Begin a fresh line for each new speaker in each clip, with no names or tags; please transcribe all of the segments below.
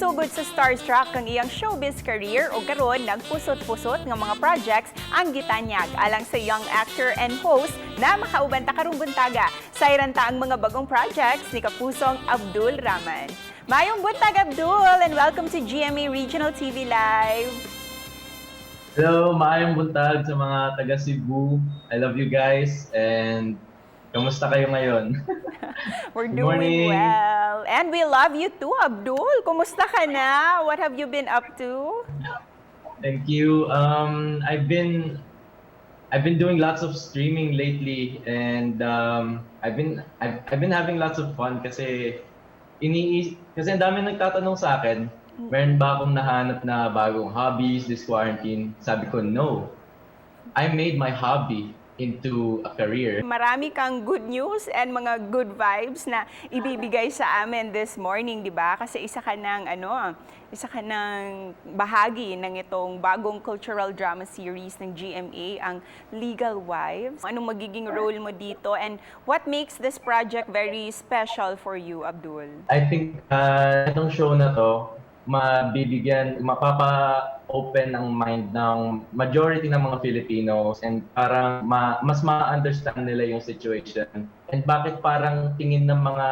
Sugod sa starstruck ang iyang showbiz career o karon nagpusot-pusot ng mga projects ang gitanyag alang sa young actor and host na makauban ta karong buntaga. Sayranta ang mga bagong projects ni Kapusong Abdul Raman. Mayong buntag Abdul and welcome to GMA Regional TV Live.
Hello, maayong buntag sa mga taga Cebu. I love you guys and kamusta kayo ngayon?
We're
Good
doing
morning.
well. And we love you too, Abdul. Kumusta ka na? What have you been up to?
Thank you. I've been doing lots of streaming lately and I've been having lots of fun kasi ang dami nagtatanong sa akin, meron ba akong nahanap na bagong hobbies this quarantine? Sabi ko, no. I made my hobby into a career.
Marami kang good news and mga good vibes na ibibigay sa amin this morning, di ba? Kasi isa ka ng bahagi ng itong bagong cultural drama series ng GMA, ang Legal Wives. Anong magiging role mo dito and what makes this project very special for you, Abdul?
I think itong show na to, mapapa-open ang mind ng majority ng mga Filipinos and parang mas ma-understand nila yung situation. And bakit parang tingin ng mga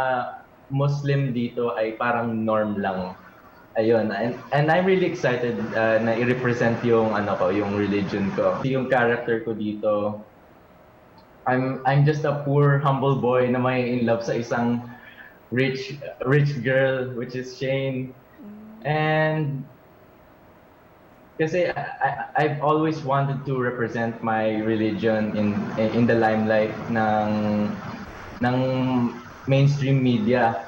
Muslim dito ay parang norm lang. Ayun, and I'm really excited na i-represent yung yung religion ko. Yung character ko dito, I'm just a poor humble boy na may in love sa isang rich girl which is Shane. And kasi I've always wanted to represent my religion in the limelight ng mainstream media.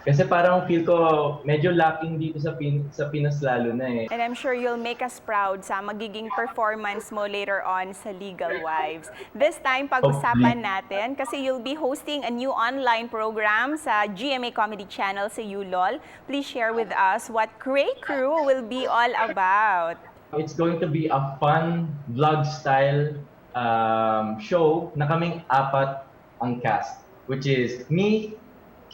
Kasi parang feel ko medyo lacking dito sa Pinas lalo na eh.
And I'm sure you'll make us proud sa magiging performance mo later on sa Legal Wives. This time, pag-usapan natin kasi you'll be hosting a new online program sa GMA Comedy Channel sa ULOL. Please share with us what Cray Crew will be all about.
It's going to be a fun vlog-style show na kaming apat ang cast, which is me,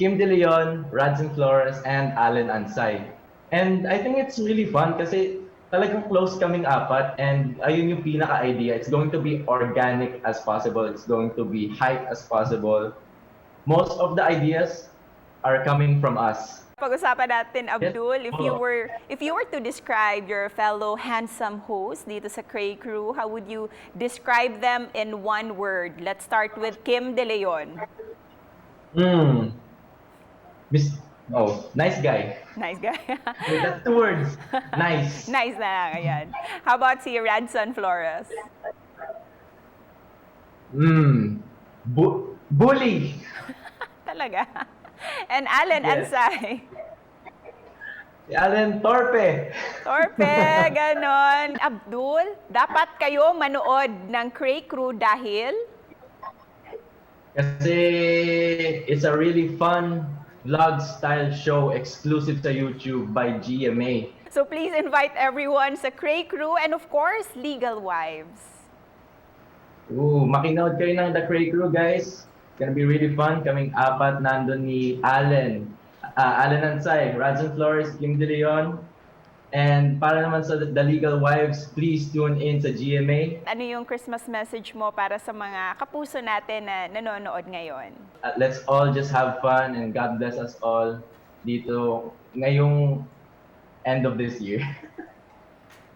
Kim De Leon, Radzen Flores, and Allen Ansay. And I think it's really fun kasi talagang close kaming apat and ayun yung pinaka-idea. It's going to be organic as possible. It's going to be hype as possible. Most of the ideas are coming from us.
Pag-usapan natin, Abdul,
Yes.
if you were to describe your fellow handsome hosts dito sa Cray Crew, how would you describe them in one word? Let's start with Kim De Leon.
Nice guy.
Nice guy.
That's 2 words. Nice.
Nice na lang, ayan. How about si Radzen Flores?
Bully.
Talaga. And Allen
Yes.
Ansay.
Si Allen Torpe.
Torpe, ganon. Abdul, dapat kayo manood ng Cray Crew dahil
Kasi it's a really fun vlog-style show exclusive sa YouTube by GMA.
so please invite everyone sa Cray Crew and of course, Legal Wives.
Makinood kayo ng The Cray Crew, guys. It's gonna be really fun. Kaming apat nandun ni Allen Ansay, Radzen Flores, Kim De Leon. And para naman sa The Legal Wives, please tune in sa GMA.
Ano yung Christmas message mo para sa mga kapuso natin na nanonood ngayon?
Let's all just have fun and God bless us all dito ngayong end of this year.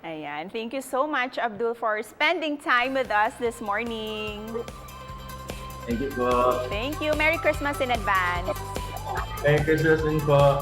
Ayan. Thank you so much, Abdul, for spending time with us this morning.
Thank you po.
Thank you. Merry Christmas in advance.
Merry Christmas din po.